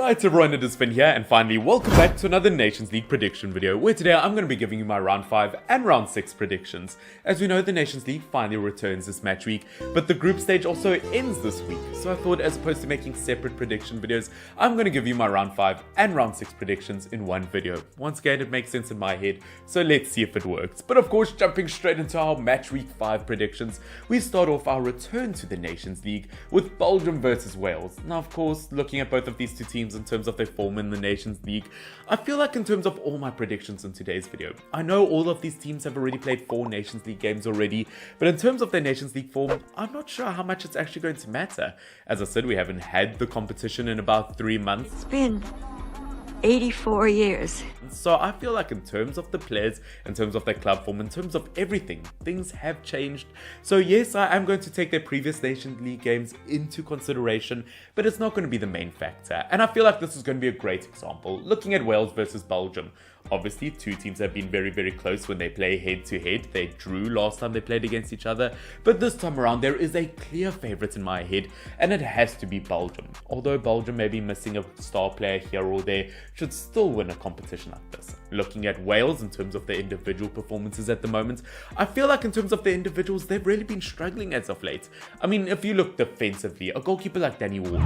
Right everyone, it is Finn here, and finally welcome back to another Nations League prediction video, where today I'm going to be giving you my round 5 and round 6 predictions. As we know, the Nations League finally returns this match week, but the group stage also ends this week, so I thought as opposed to making separate prediction videos, I'm going to give you my round 5 and round 6 predictions in one video. Once again, it makes sense in my head, so let's see if it works. But of course, jumping straight into our match week 5 predictions, we start off our return to the Nations League with Belgium versus Wales. Now of course, looking at both of these two teams in terms of their form in the Nations League, I feel like in terms of all my predictions in today's video, I know all of these teams have already played 4 Nations League games already, but in terms of their Nations League form, I'm not sure how much it's actually going to matter. As I said, we haven't had the competition in about 3 months. It's been 84 years. So I feel like in terms of the players, in terms of their club form, in terms of everything, things have changed. So yes, I am going to take their previous Nations League games into consideration, but it's not going to be the main factor. And I feel like this is going to be a great example. Looking at Wales versus Belgium. Obviously, two teams have been very close when they play head to head. They drew last time they played against each other, but this time around there is a clear favourite in my head, and it has to be Belgium. Although Belgium may be missing a star player here or there, should still win a competition like this. Looking at Wales in terms of their individual performances at the moment, I feel like in terms of their individuals, they've really been struggling as of late. I mean, if you look defensively, a goalkeeper like Danny Ward.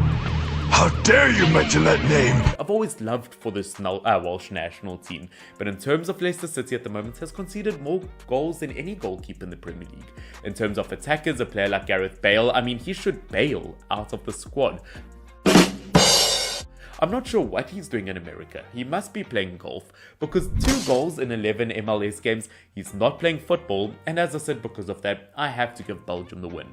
How dare you mention that name? I've always loved for this Welsh national team, but in terms of Leicester City at the moment, has conceded more goals than any goalkeeper in the Premier League. In terms of attackers, a player like Gareth Bale, I mean, he should bail out of the squad. I'm not sure what he's doing in America. He must be playing golf, because 2 goals in 11 MLS games, he's not playing football, and as I said, because of that, I have to give Belgium the win.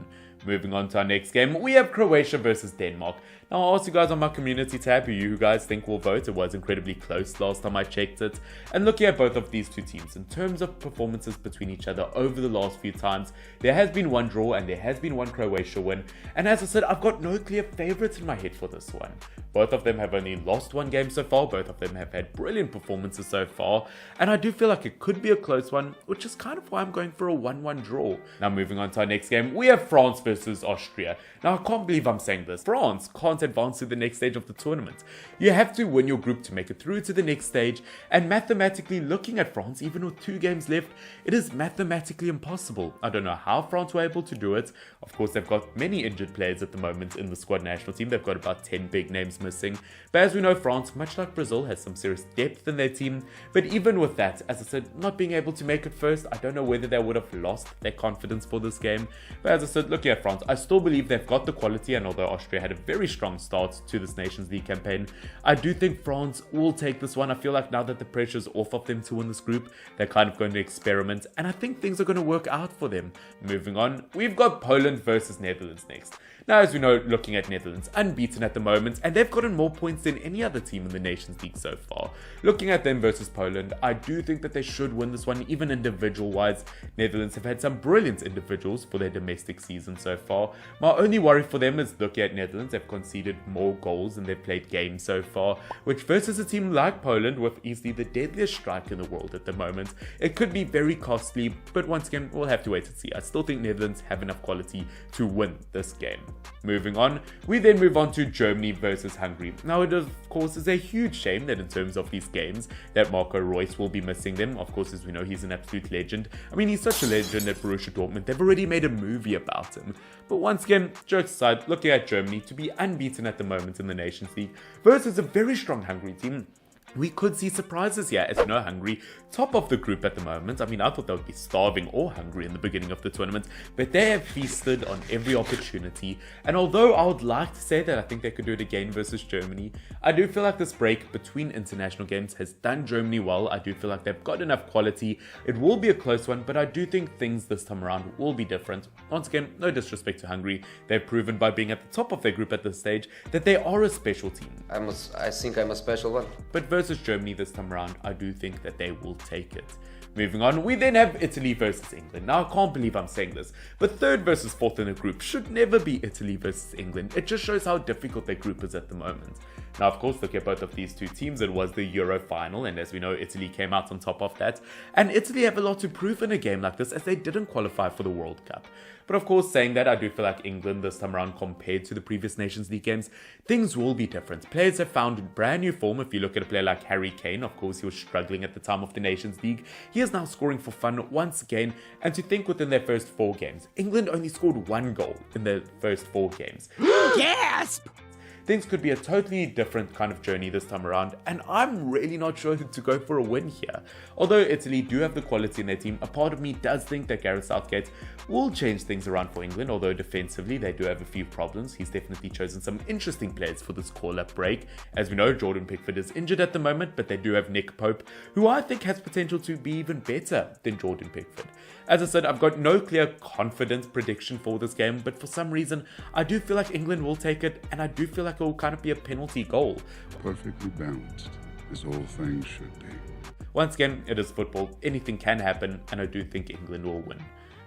Moving on to our next game, we have Croatia versus Denmark. Now I'll ask you guys on my community tab who you guys think will vote. It was incredibly close last time I checked it. And looking at both of these two teams, in terms of performances between each other over the last few times, there has been one draw and there has been one Croatia win. And as I said, I've got no clear favourites in my head for this one. Both of them have only lost 1 game so far. Both of them have had brilliant performances so far. And I do feel like it could be a close one, which is kind of why I'm going for a 1-1 draw. Now moving on to our next game, we have France versus Austria. Now I can't believe I'm saying this. France can't advance to the next stage of the tournament. You have to win your group to make it through to the next stage, and mathematically looking at France, even with 2 games left, it is mathematically impossible. I don't know how France were able to do it. Of course, they've got many injured players at the moment in the squad national team. They've got about 10 big names missing. But as we know, France, much like Brazil, has some serious depth in their team. But even with that, as I said, not being able to make it first, I don't know whether they would have lost their confidence for this game. But as I said, looking at France, I still believe they've got the quality, and although Austria had a very strong start to this Nations League campaign, I do think France will take this one. I feel like now that the pressure's off of them to win this group, they're kind of going to experiment, and I think things are going to work out for them. Moving on, we've got Poland versus Netherlands next. Now, as we know, looking at Netherlands, unbeaten at the moment, and they've gotten more points than any other team in the Nations League so far. Looking at them versus Poland, I do think that they should win this one, even individual-wise. Netherlands have had some brilliant individuals for their domestic season so far. My only worry for them is looking at Netherlands, they've conceded more goals than they've played games so far, which versus a team like Poland, with easily the deadliest strike in the world at the moment, it could be very costly, but once again, we'll have to wait and see. I still think Netherlands have enough quality to win this game. Moving on, we then move on to Germany versus Hungary. Now it of course is a huge shame that in terms of these games that Marco Reus will be missing them. Of course, as we know, he's an absolute legend. I mean, he's such a legend at Borussia Dortmund. They've already made a movie about him. But once again, jokes aside, looking at Germany to be unbeaten at the moment in the Nations League versus a very strong Hungary team, we could see surprises here. As you know, Hungary, top of the group at the moment. I mean, I thought they would be starving or hungry in the beginning of the tournament, but they have feasted on every opportunity. And although I would like to say that I think they could do it again versus Germany, I do feel like this break between international games has done Germany well. I do feel like they've got enough quality. It will be a close one, but I do think things this time around will be different. Once again, no disrespect to Hungary. They've proven by being at the top of their group at this stage that they are a special team. I think I'm a special one. But versus Germany this time around, I do think that they will take it. Moving on, we then have Italy versus England. Now, I can't believe I'm saying this, but 3rd versus 4th in a group should never be Italy versus England. It just shows how difficult their group is at the moment. Now, of course, look at both of these two teams. It was the Euro final, and as we know, Italy came out on top of that. And Italy have a lot to prove in a game like this, as they didn't qualify for the World Cup. But of course, saying that, I do feel like England this time around, compared to the previous Nations League games, things will be different. Players have found brand new form. If you look at a player like Harry Kane, of course, he was struggling at the time of the Nations League. He is now scoring for fun once again. And to think within their first 4 games, England only scored 1 goal in their first 4 games. Gasp! Things could be a totally different kind of journey this time around, and I'm really not sure who to go for a win here. Although Italy do have the quality in their team, a part of me does think that Gareth Southgate will change things around for England, although defensively they do have a few problems. He's definitely chosen some interesting players for this call-up break. As we know, Jordan Pickford is injured at the moment, but they do have Nick Pope, who I think has potential to be even better than Jordan Pickford. As I said, I've got no clear confidence prediction for this game, but for some reason, I do feel like England will take it, and I do feel like it will kind of be a penalty goal. Perfectly balanced, as all things should be. Once again, it is football, anything can happen, and I do think England will win.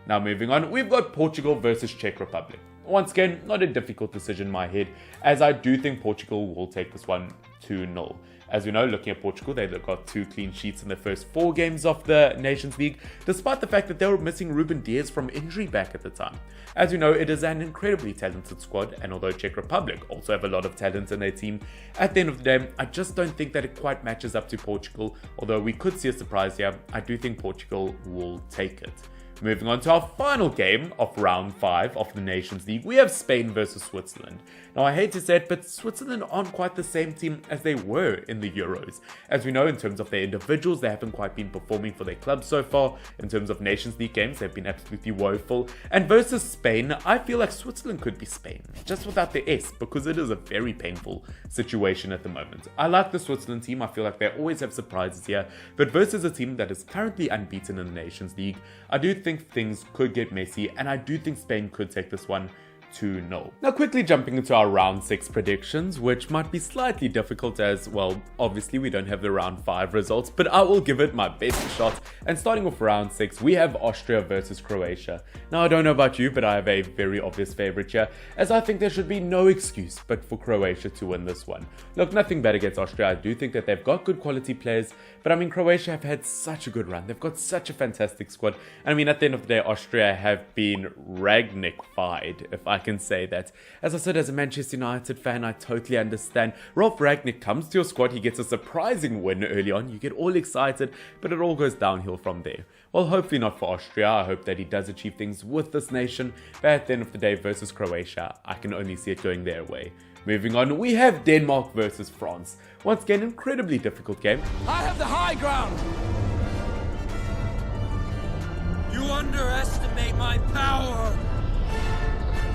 Now moving on, we've got Portugal versus Czech Republic. Once again, not a difficult decision in my head, as I do think Portugal will take this one 2-0. As we know, looking at Portugal, they've got 2 clean sheets in the first 4 games of the Nations League, despite the fact that they were missing Ruben Dias from injury back at the time. As we know, it is an incredibly talented squad, and although Czech Republic also have a lot of talent in their team, at the end of the day, I just don't think that it quite matches up to Portugal. Although we could see a surprise here, I do think Portugal will take it. Moving on to our final game of round 5 of the Nations League, we have Spain versus Switzerland. Now, I hate to say it, but Switzerland aren't quite the same team as they were in the Euros. As we know, in terms of their individuals, they haven't quite been performing for their clubs so far. In terms of Nations League games, they've been absolutely woeful. And versus Spain, I feel like Switzerland could be Spain, just without the S, because it is a very painful situation at the moment. I like the Switzerland team, I feel like they always have surprises here, but versus a team that is currently unbeaten in the Nations League, I do think things could get messy, and I do think Spain could take this one 2-0. Now quickly jumping into our round 6 predictions, which might be slightly difficult as, well, obviously we don't have the round 5 results, but I will give it my best shot. And starting with round 6, we have Austria versus Croatia. Now I don't know about you, but I have a very obvious favourite here, as I think there should be no excuse but for Croatia to win this one. Look, nothing bad against Austria, I do think that they've got good quality players, but I mean Croatia have had such a good run, they've got such a fantastic squad, and I mean at the end of the day Austria have been Rangnick-fied, if I can say that. As I said, as a Manchester United fan, I totally understand. Ralf Rangnick comes to your squad, he gets a surprising win early on, you get all excited, but it all goes downhill from there. Well, hopefully not for Austria, I hope that he does achieve things with this nation, but at the end of the day versus Croatia, I can only see it going their way. Moving on, we have Denmark versus France. Once again, incredibly difficult game. I have the high ground! You underestimate my power!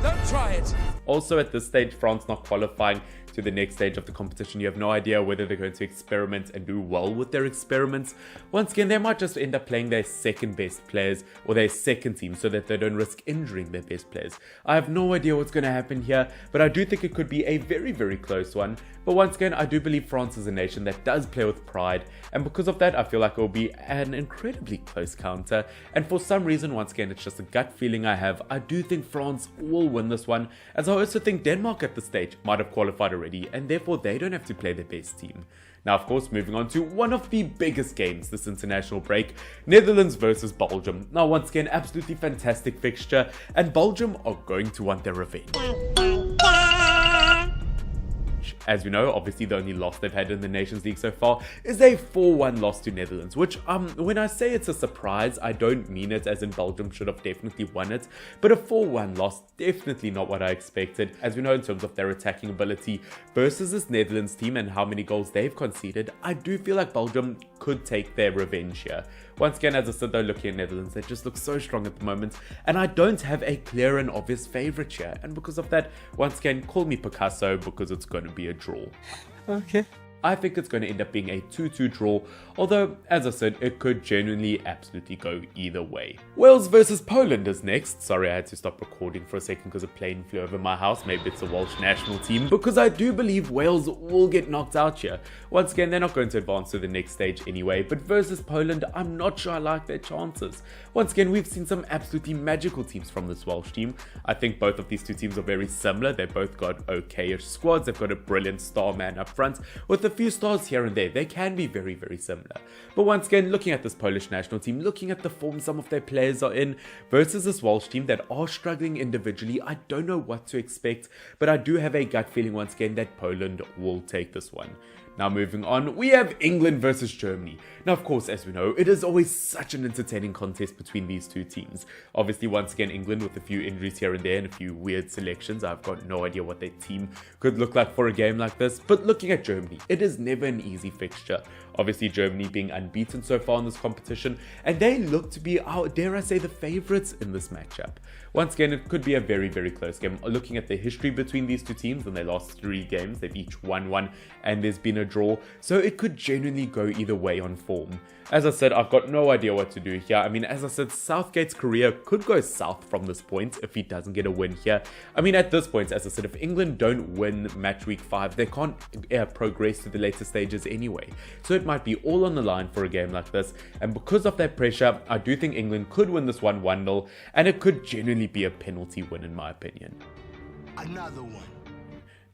Don't try it! Also at this stage, France not qualifying to the next stage of the competition. You have no idea whether they're going to experiment and do well with their experiments. Once again, they might just end up playing their second best players or their second team so that they don't risk injuring their best players. I have no idea what's going to happen here, but I do think it could be a very, very close one. But once again, I do believe France is a nation that does play with pride, and because of that, I feel like it will be an incredibly close counter. And for some reason, once again, it's just a gut feeling I have. I do think France will win this one, as I also think Denmark at this stage might have qualified already, and therefore they don't have to play their best team. Now, of course, moving on to one of the biggest games this international break, Netherlands versus Belgium. Now, once again, absolutely fantastic fixture, and Belgium are going to want their revenge. As we know, obviously the only loss they've had in the Nations League so far is a 4-1 loss to Netherlands, which when I say it's a surprise, I don't mean it as in Belgium should have definitely won it, but a 4-1 loss, definitely not what I expected. As we know, in terms of their attacking ability versus this Netherlands team and how many goals they've conceded, I do feel like Belgium could take their revenge here. Once again, as I said though, looking at Netherlands, they just look so strong at the moment, and I don't have a clear and obvious favourite here, and because of that, once again, call me Picasso, because it's going to be a draw. Okay. I think it's going to end up being a 2-2 draw, although, as I said, it could genuinely absolutely go either way. Wales versus Poland is next. Sorry, I had to stop recording for a second because a plane flew over my house. Maybe it's the Welsh national team, because I do believe Wales will get knocked out here. Once again, they're not going to advance to the next stage anyway, but versus Poland, I'm not sure I like their chances. Once again, we've seen some absolutely magical teams from this Welsh team. I think both of these two teams are very similar. They've both got okay-ish squads. They've got a brilliant star man up front with a few stars here and there. They can be very, very similar. But once again, looking at this Polish national team, looking at the form some of their players are in versus this Welsh team that are struggling individually, I don't know what to expect, but I do have a gut feeling once again that Poland will take this one. Now moving on, we have England versus Germany. Now of course, as we know, it is always such an entertaining contest between these two teams. Obviously, once again, England with a few injuries here and there and a few weird selections. I've got no idea what their team could look like for a game like this. But looking at Germany, it is never an easy fixture. Obviously, Germany being unbeaten so far in this competition, and they look to be, dare I say, the favourites in this matchup. Once again, it could be a very, very close game. Looking at the history between these two teams, in their last 3 games, they've each won one, and there's been a draw, so it could genuinely go either way on form. As I said, I've got no idea what to do here. I mean, as I said, Southgate's career could go south from this point if he doesn't get a win here. I mean, at this point, as I said, if England don't win match week 5, they can't progress to the later stages anyway. So it might be all on the line for a game like this, and because of that pressure, I do think England could win this one 1-0, and it could genuinely be a penalty win in my opinion. Another one.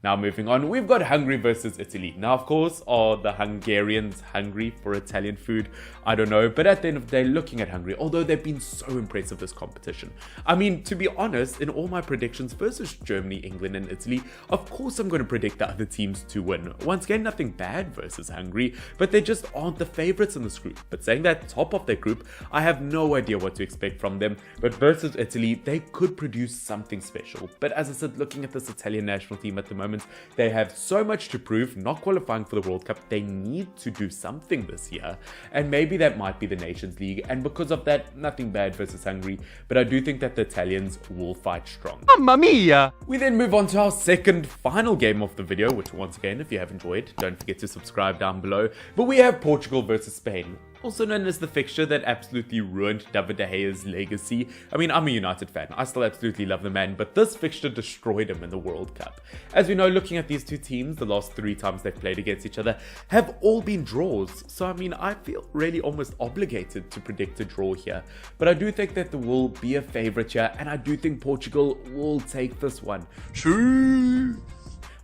Now moving on, we've got Hungary versus Italy. Now of course, are the Hungarians hungry for Italian food? I don't know, but at the end of the day, looking at Hungary, although they've been so impressive this competition. I mean, to be honest, in all my predictions versus Germany, England and Italy, of course I'm going to predict the other teams to win. Once again, nothing bad versus Hungary, but they just aren't the favourites in this group. But saying that, top of their group, I have no idea what to expect from them. But versus Italy, they could produce something special. But as I said, looking at this Italian national team at the moment, they have so much to prove, not qualifying for the World Cup. They need to do something this year, and maybe that might be the Nations League, and because of that, nothing bad versus Hungary, but I do think that the Italians will fight strong. Mamma mia! We then move on to our second final game of the video, which once again, if you have enjoyed, don't forget to subscribe down below. But we have Portugal versus Spain, also known as the fixture that absolutely ruined David De Gea's legacy. I mean, I'm a United fan. I still absolutely love the man, but this fixture destroyed him in the World Cup. As we know, looking at these two teams, the last 3 times they've played against each other have all been draws. So, I mean, I feel really almost obligated to predict a draw here. But I do think that there will be a favourite here, and I do think Portugal will take this one. True.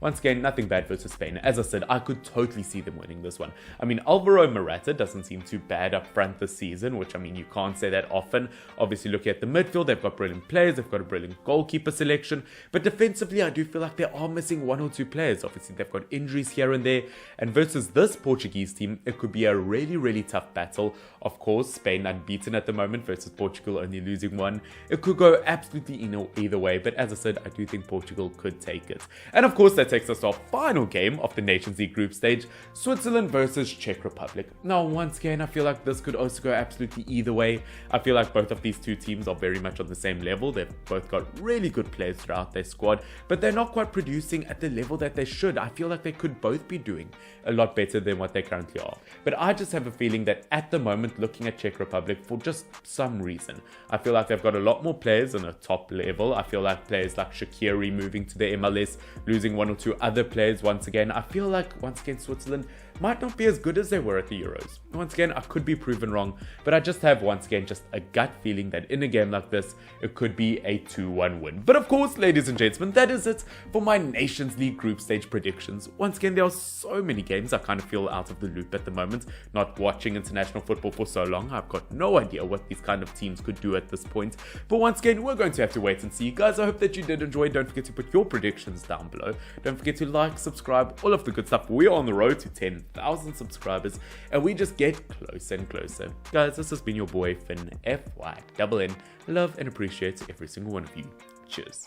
Once again, nothing bad versus Spain. As I said, I could totally see them winning this one. I mean, Alvaro Morata doesn't seem too bad up front this season, which, I mean, you can't say that often. Obviously, looking at the midfield, they've got brilliant players, they've got a brilliant goalkeeper selection, but defensively, I do feel like they are missing 1 or 2 players. Obviously, they've got injuries here and there, and versus this Portuguese team, it could be a really, really tough battle. Of course, Spain unbeaten at the moment versus Portugal only losing 1. It could go absolutely either way, but as I said, I do think Portugal could take it. And of course, that takes us to our final game of the Nations League group stage, Switzerland versus Czech Republic. Now, once again, I feel like this could also go absolutely either way. I feel like both of these two teams are very much on the same level. They've both got really good players throughout their squad, but they're not quite producing at the level that they should. I feel like they could both be doing a lot better than what they currently are. But I just have a feeling that at the moment, looking at Czech Republic, for just some reason, I feel like they've got a lot more players on a top level. I feel like players like Shaqiri moving to the MLS, losing 1 or 2 other players once again. I feel like once again Switzerland might not be as good as they were at the Euros. Once again, I could be proven wrong, but I just have once again just a gut feeling that in a game like this, it could be a 2-1 win. But of course, ladies and gentlemen, that is it for my Nations League group stage predictions. Once again, there are so many games. I kind of feel out of the loop at the moment, not watching international football for so long. I've got no idea what these kind of teams could do at this point. But once again, we're going to have to wait and see. Guys, I hope that you did enjoy. Don't forget to put your predictions down below. Don't forget to like, subscribe, all of the good stuff. We are on the road to 10,000 subscribers, and we just get closer and closer. Guys, this has been your boy Finn, FYNN. Love and appreciate every single one of you. Cheers.